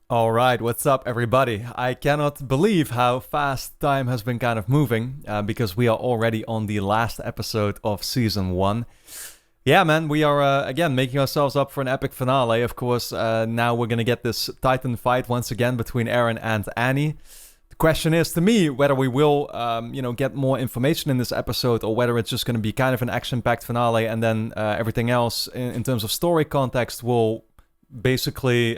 Alright, what's up, everybody? I cannot believe how fast time has been kind of moving because we are already on the last episode of season 1. Yeah, man, we are again making ourselves up for an epic finale. Of course, now we're gonna get this Titan fight once again between Eren and Annie. The question is, to me, whether we will, get more information in this episode or whether it's just going to be kind of an action-packed finale and then everything else in terms of story context will basically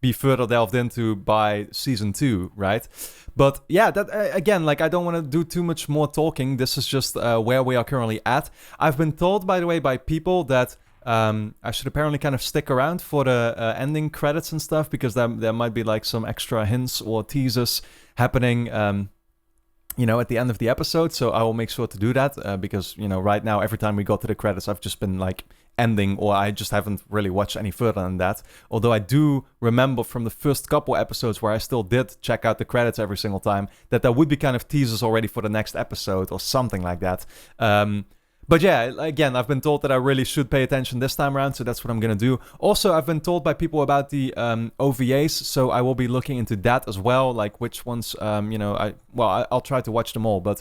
be further delved into by season 2, right? But yeah, that again, like I don't want to do too much more talking. This is just where we are currently at. I've been told, by the way, by people that I should apparently kind of stick around for the ending credits and stuff because there might be like some extra hints or teasers happening, at the end of the episode. So I will make sure to do that because, right now, every time we go to the credits, I've just been like ending or I just haven't really watched any further than that. Although I do remember from the first couple episodes where I still did check out the credits every single time that there would be kind of teasers already for the next episode or something like that. But yeah, again, I've been told that I really should pay attention this time around, so that's what I'm going to do. Also, I've been told by people about the OVAs, so I will be looking into that as well, like which ones, I'll try to watch them all, but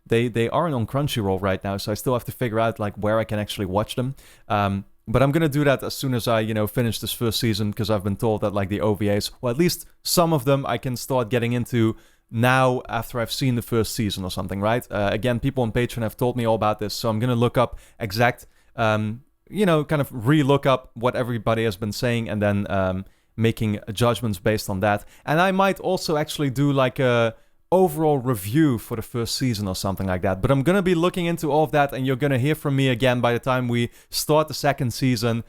they aren't on Crunchyroll right now, so I still have to figure out like where I can actually watch them. But I'm going to do that as soon as I, finish this first season, because I've been told that like the OVAs, well, at least some of them I can start getting into now after I've seen the first season or something, right? Again, people on Patreon have told me all about this, so I'm going to look up exact, kind of re-look up what everybody has been saying and then making judgments based on that. And I might also actually do like a overall review for the first season or something like that. But I'm going to be looking into all of that, and you're going to hear from me again by the time we start the second season,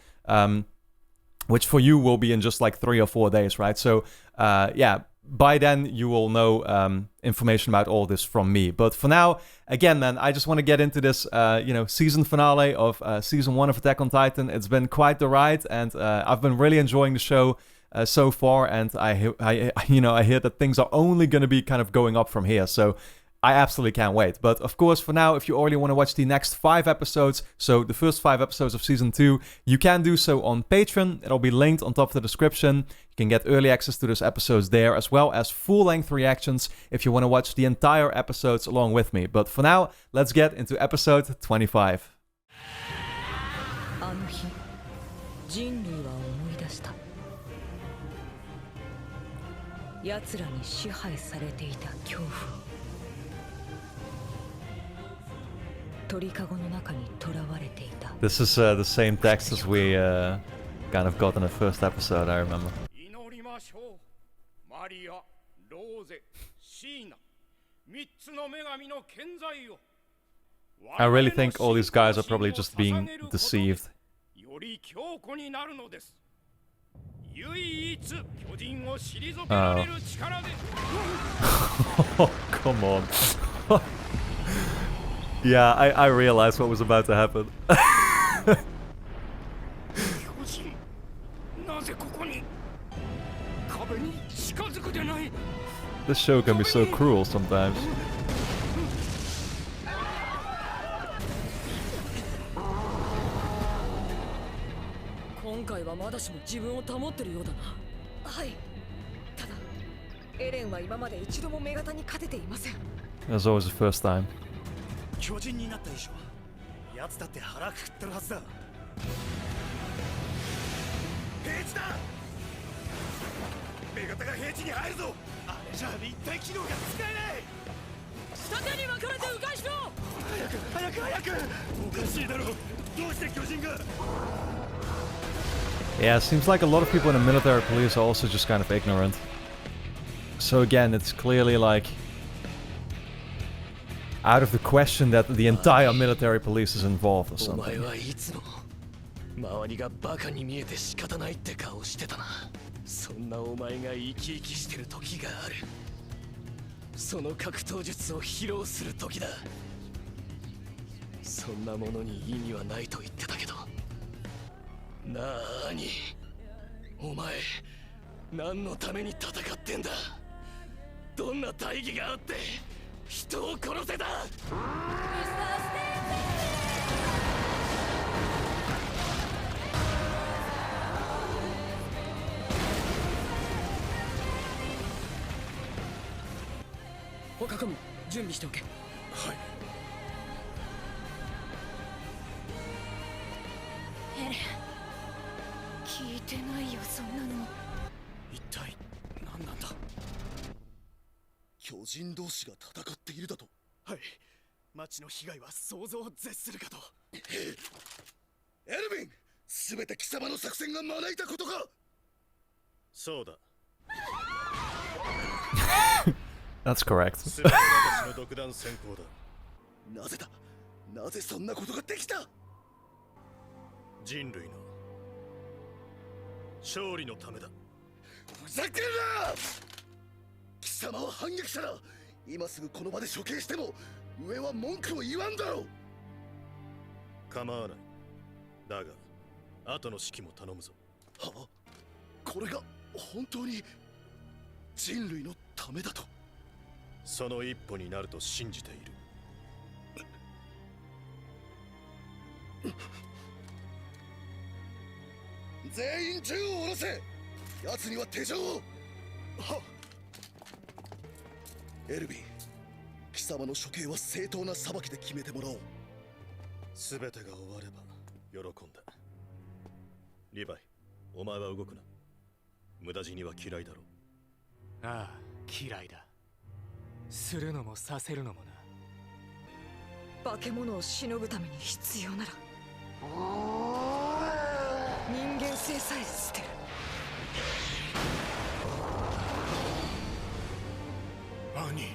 which for you will be in just like 3 or 4 days, right? So, by then you will know information about all this from me. But for now, again, man, I just want to get into this, season finale of season 1 of Attack on Titan. It's been quite the ride, and I've been really enjoying the show so far. And I hear that things are only going to be kind of going up from here. So I absolutely can't wait. But of course, for now, if you already want to watch the next 5 episodes, so the first 5 episodes of Season 2, you can do so on Patreon. It'll be linked on top of the description. You can get early access to those episodes there, as well as full-length reactions if you want to watch the entire episodes along with me. But for now, let's get into episode 25. 鳥かごの中に囚われていた。 This is the same text as we kind of got in the first episode, I remember. I really think all these guys are probably just being deceived. Oh, come on. Yeah, I realized what was about to happen. This show can be so cruel sometimes. That's always the first time. 巨人になった以上奴だって腹くくってるはずだ。平地だ。女型が平地に入るぞ。あれじゃ立体機能が使えない。二手に分かれて迂回しろ。早く。おかしいだろ。どうして巨人が。 Yeah, it seems like a lot of people in the military police are also just kind of ignorant. So again, it's clearly like out of the question that the entire military police is involved or something. 周りがバカに見えて仕方ないって顔してたな。そんなお前が生き生きしてる時がある。その格闘術を披露する時だ。そんなものに意味はないと言ってたけど。なーに、お前何のために戦ってんだ。どんな大義があって人を殺せた。他かも準備しておけ。はい。エレン、聞いてないよそんなの。一体何なんだ。巨人同士が戦っているだと。はい。町の被害は想像を絶するかと。エルヴィン、全て貴様の作戦が招いたことか。そうだ。That's correct. 全て私の独断専行だ。なぜだ。なぜそんなことができた。人類の勝利のためだ。ふざけるな。貴様は反撃者だ。今すぐこの場で処刑しても上は文句を言わんだろう。構わない。だが後の指揮も頼むぞ。は？これが本当に人類のためだと。その一歩になると信じている。全員銃を下ろせ。奴には手錠を。はっ。エルヴィン、貴様の処刑は正当な裁きで決めてもらおう。全てが終われば喜んだ。リヴァイ、お前は動くな。無駄死には嫌いだろう。ああ、嫌いだ。するのもさせるのもな。化け物をしのぐために必要なら人間性さえ捨てる。兄。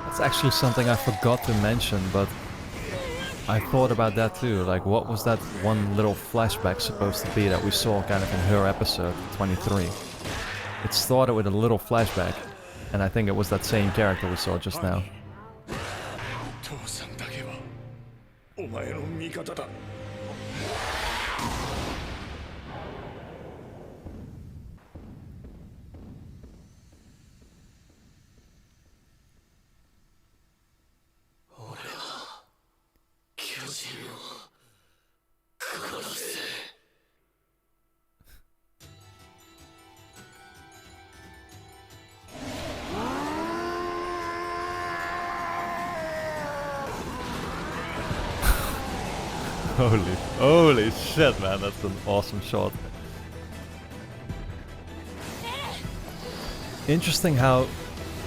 That's actually something I forgot to mention, but I thought about that too. Like, what was that one little flashback supposed to be that we saw kind of in her episode 23? It started with a little flashback, and I think it was that same character we saw just now. 父さんだけはお前の味方だ。Holy shit, man, that's an awesome shot. Interesting how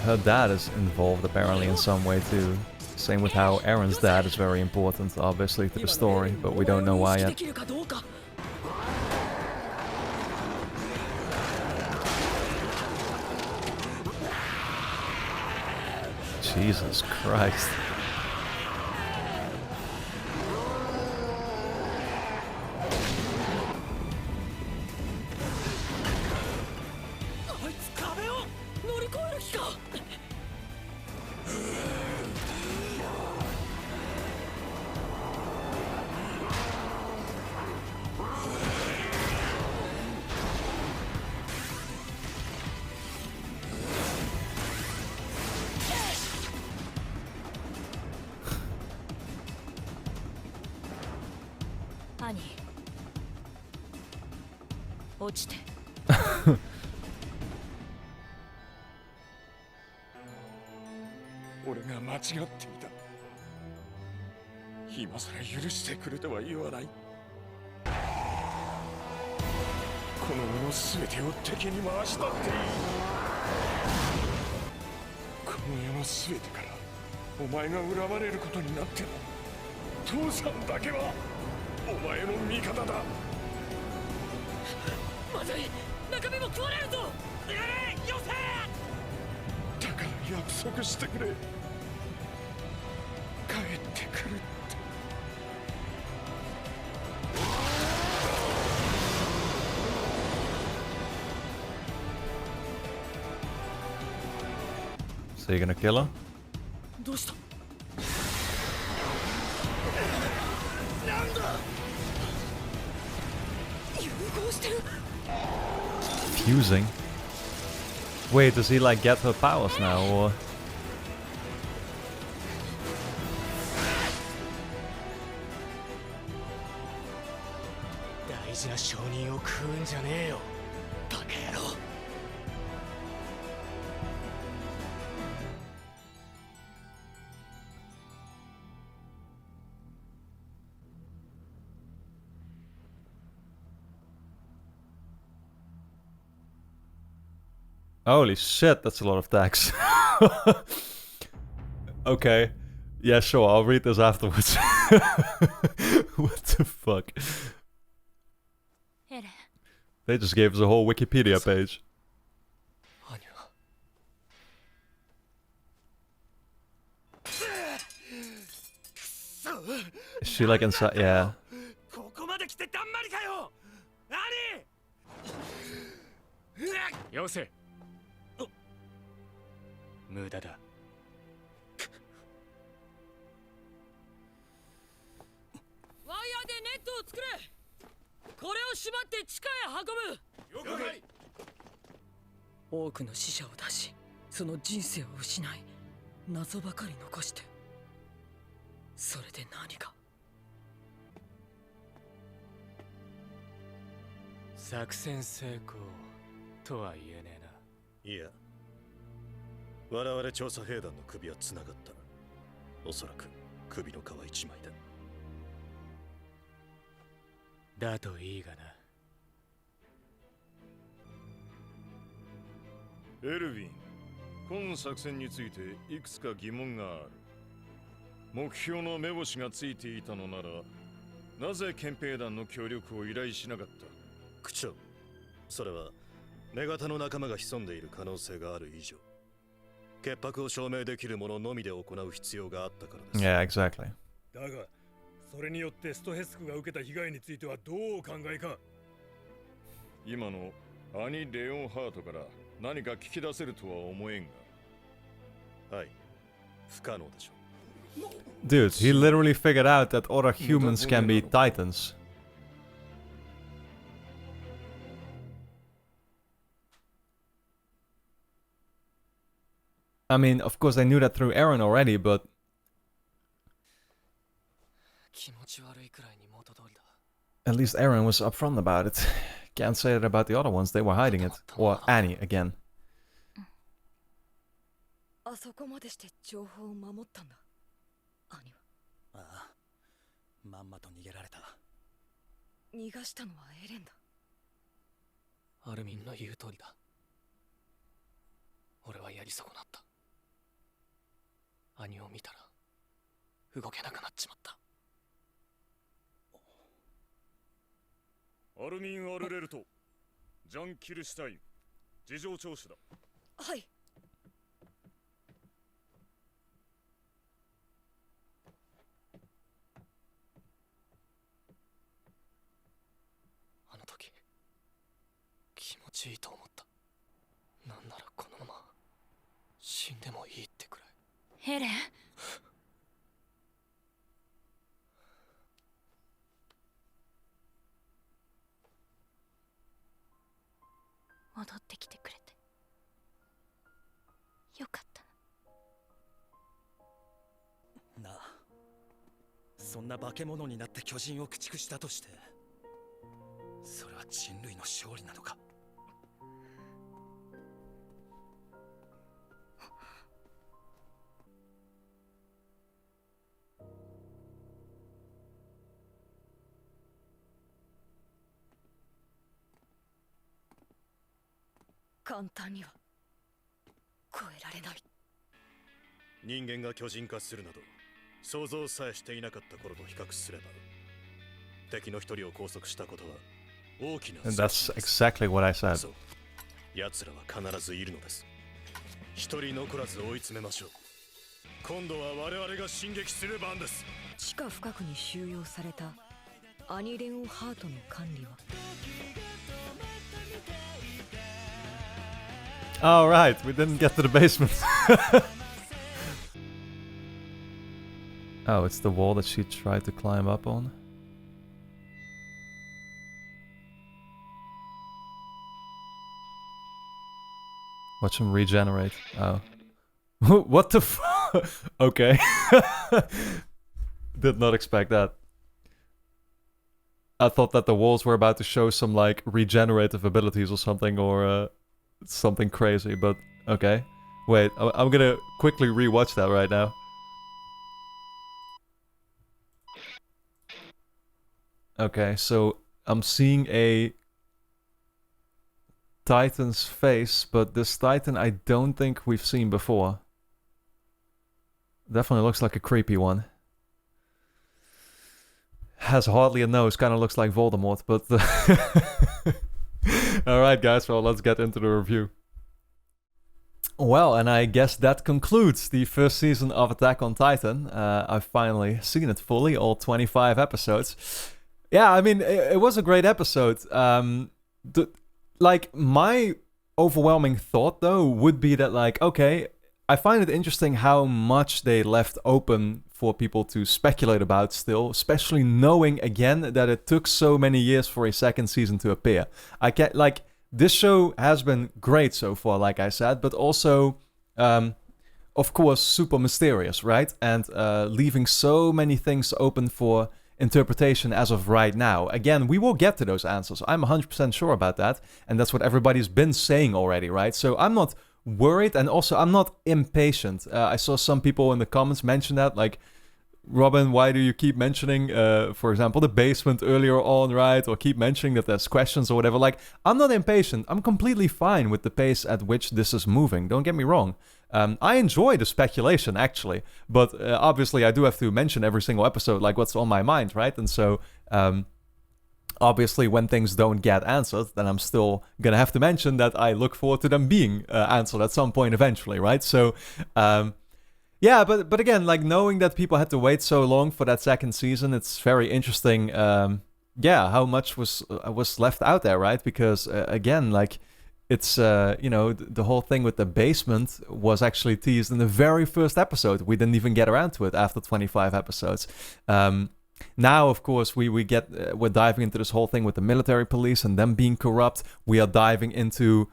her dad is involved apparently in some way too. Same with how Aaron's dad is very important, obviously, to the story, but we don't know why yet. Jesus Christ. So you're gonna kill her? Fusing? Wait, does he like get her powers now, or...? 大事な証人を食うんじゃねえよ。バカ野郎。Holy shit, that's a lot of text. Okay. Yeah, sure, I'll read this afterwards. What the fuck? エレン They just gave us a whole Wikipedia page. 兄は Is she like inside? Yeah. ここまで来てだんまりかよ。兄よせ。無駄だ。ワイヤーでネットを作れ。これを縛って地下へ運ぶ。了解。多くの死者を出し、その人生を失い、謎ばかり残して。それで何が？作戦成功とは言えねえな。いや、我々調査兵団の首はつながった。おそらく首の皮一枚だ。だといいがな。エルヴィン、今作戦についていくつか疑問がある。目標の目星がついていたのなら、なぜ憲兵団の協力を依頼しなかった？区長、それは女型の仲間が潜んでいる可能性がある以上、潔白を証明できるもののみで行う必要があったからです。Yeah, exactly. だが、それによってストヘスクが受けた被害についてはどうお考えか？今の兄レオンハートから何か聞き出せるとは思えんが。はい、不可能でしょう。Dude, he literally figured out that other humans can be titans. I mean, of course I knew that through Aaron already, but 気持ち悪いくらいに元通りだ。 at least Aaron was upfront about it. Can't say that about the other ones, they were hiding it. Or Annie, again. あそこまでして情報を守ったんだ兄は。ああ、まんまと逃げられた。逃がしたのはエレンだ。アルミンの言う通りだ。俺はやり損なった。兄を見たら動けなくなっちまった。アルミン・アルレルト、ジャン・キルシュタイン、事情聴取だ。はい。あの時気持ちいいと思った。なんならこのまま死んでもいいってくらい。エレン戻ってきてくれてよかったなあ、そんな化け物になって巨人を駆逐したとして、それは人類の勝利なのか？簡単には超えられない。人間が巨人化するなど想像さえしていなかった頃と比較すれば、敵の一人を拘束したことは大きな And that's exactly what I said. そう、奴らは必ずいるのです。一人残らず追い詰めましょう。今度は我々が進撃する番です。地下深くに収容されたアニレオンハートの管理は。Oh, right, we didn't get to the basement. Oh, it's the wall that she tried to climb up on. Watch him regenerate. Oh. What the f- Okay. Did not expect that. I thought that the walls were about to show some like regenerative abilities or something, or something crazy, but okay. Wait, I'm gonna quickly rewatch that right now. Okay, so I'm seeing a Titan's face, but this Titan I don't think we've seen before. Definitely looks like a creepy one. Has hardly a nose, kind of looks like Voldemort, but... Alright guys, well let's get into the review. Well, and I guess that concludes the first season of Attack on Titan. I've finally seen it fully, all 25 episodes. Yeah, I mean, it was a great episode. Like, my overwhelming thought, though, would be that, like, okay, I find it interesting how much they left open for people to speculate about still, especially knowing, again, that it took so many years for a second season to appear. I can't, like, this show has been great so far, like I said, but also, of course, super mysterious, right? And leaving so many things open for interpretation as of right now. Again, we will get to those answers. I'm 100% sure about that. And that's what everybody's been saying already, right? So I'm not worried, and also I'm not impatient. I saw some people in the comments mention that, like, Robin, why do you keep mentioning, for example, the basement earlier on, right? Or keep mentioning that there's questions or whatever. Like, I'm not impatient. I'm completely fine with the pace at which this is moving. Don't get me wrong. I enjoy the speculation, actually. But obviously, I do have to mention every single episode, like, what's on my mind, right? And so, obviously, when things don't get answered, then I'm still gonna have to mention that I look forward to them being answered at some point eventually, right? So, yeah, but again, like, knowing that people had to wait so long for that second season, it's very interesting, yeah, how much was left out there, right? Because, again, like, it's, you know, the whole thing with the basement was actually teased in the very first episode. We didn't even get around to it after 25 episodes. Now, of course, we're diving into this whole thing with the military police and them being corrupt. We are diving into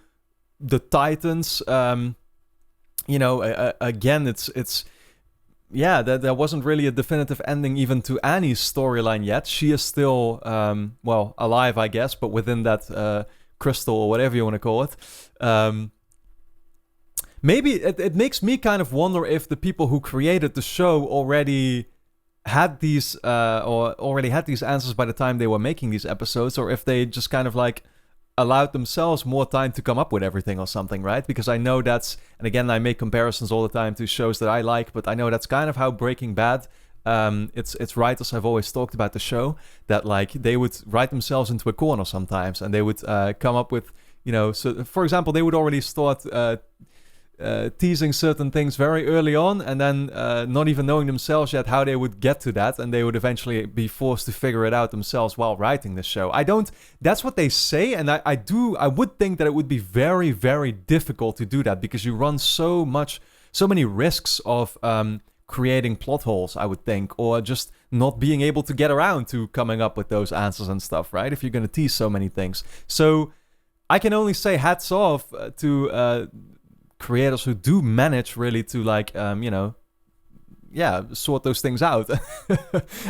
the Titans. You know, again, it's yeah, there wasn't really a definitive ending even to Annie's storyline yet. She is still, well, alive, I guess, but within that crystal or whatever you want to call it. Maybe it makes me kind of wonder if the people who created the show already had these answers by the time they were making these episodes, or if they just kind of like allowed themselves more time to come up with everything or something, right? Because I know that's, and again, I make comparisons all the time to shows that I like, but I know that's kind of how Breaking Bad, its writers have always talked about the show, that like they would write themselves into a corner sometimes, and they would come up with, you know, so for example, they would already start teasing certain things very early on, and then not even knowing themselves yet how they would get to that, and they would eventually be forced to figure it out themselves while writing the show. That's what they say, and I would think that it would be very, very difficult to do that, because you run so many risks of creating plot holes, I would think, or just not being able to get around to coming up with those answers and stuff, right? If you're going to tease so many things. So I can only say hats off to creators who do manage really to, like, you know, yeah, sort those things out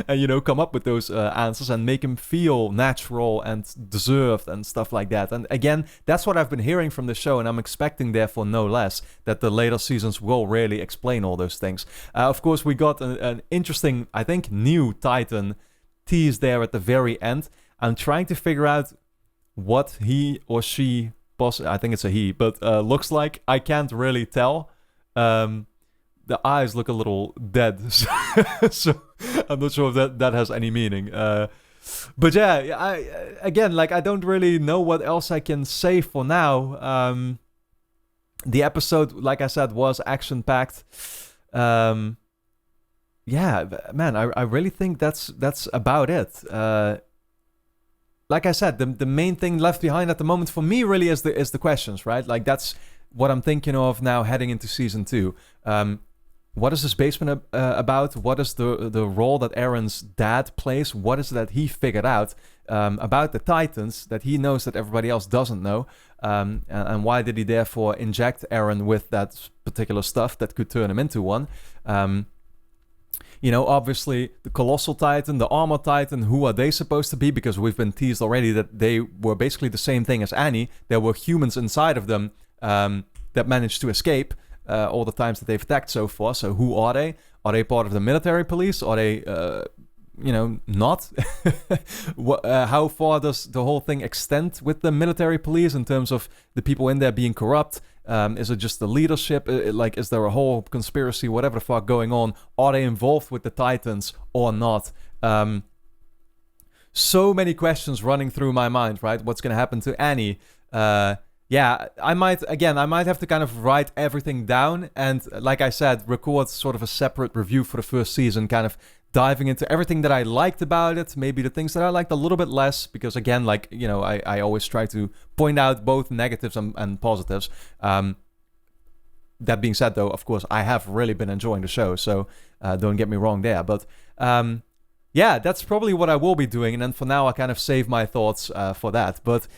and, you know, come up with those answers and make them feel natural and deserved and stuff like that. And again, that's what I've been hearing from the show, and I'm expecting, therefore, no less, that the later seasons will really explain all those things. Of course, we got an interesting, I think, new Titan tease there at the very end. I'm trying to figure out what he or she, I think it's a he, but looks like. I can't really tell. The eyes look a little dead, so I'm not sure if that has any meaning. But yeah, I don't really know what else I can say for now. The episode, like I said, was action-packed. Yeah, man, I really think that's about it. Like I said, the main thing left behind at the moment for me really is the questions, right? Like, that's what I'm thinking of now heading into season 2. What is this basement about? What is the role that Aaron's dad plays? What is it that he figured out about the Titans that he knows that everybody else doesn't know? And why did he therefore inject Aaron with that particular stuff that could turn him into one? You know, obviously the Colossal Titan, the Armor Titan, who are they supposed to be? Because we've been teased already that they were basically the same thing as Annie. There were humans inside of them that managed to escape all the times that they've attacked so far. So who are they? Are they part of the military police? Are they, not? How far does the whole thing extend with the military police in terms of the people in there being corrupt? Is it just the leadership? Is there a whole conspiracy, whatever the fuck going on? Are they involved with the Titans or not? So many questions running through my mind, right? What's going to happen to Annie? I might have to kind of write everything down and, like I said, record sort of a separate review for the first season, kind of diving into everything that I liked about it, maybe the things that I liked a little bit less, because again, I always try to point out both negatives and positives. That being said, though, of course, I have really been enjoying the show, so don't get me wrong there. But that's probably what I will be doing, and then for now, I kind of save my thoughts for that. But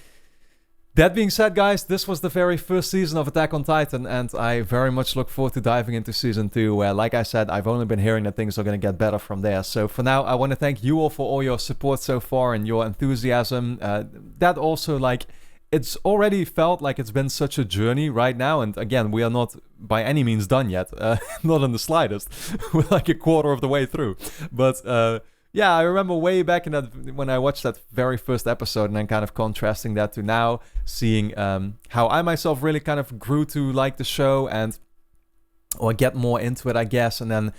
that being said, guys, this was the very first season of Attack on Titan, and I very much look forward to diving into Season 2, where, like I said, I've only been hearing that things are going to get better from there. So for now, I want to thank you all for all your support so far and your enthusiasm. That also, it's already felt like it's been such a journey right now, and again, we are not by any means done yet, not in the slightest. We're like a quarter of the way through. But I remember way back in that when I watched that very first episode, and then kind of contrasting that to now, seeing how I myself really kind of grew to like the show or get more into it, I guess, and then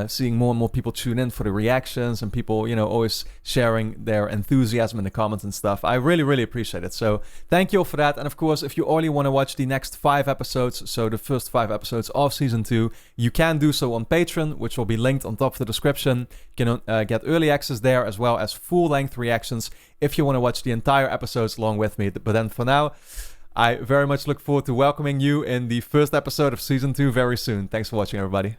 seeing more and more people tune in for the reactions and people, always sharing their enthusiasm in the comments and stuff. I really, really appreciate it. So thank you all for that. And of course, if you only want to watch the next 5 episodes, so the first 5 episodes of Season 2, you can do so on Patreon, which will be linked on top of the description. You can get early access there, as well as full-length reactions if you want to watch the entire episodes along with me. But then for now, I very much look forward to welcoming you in the first episode of Season 2 very soon. Thanks for watching, everybody.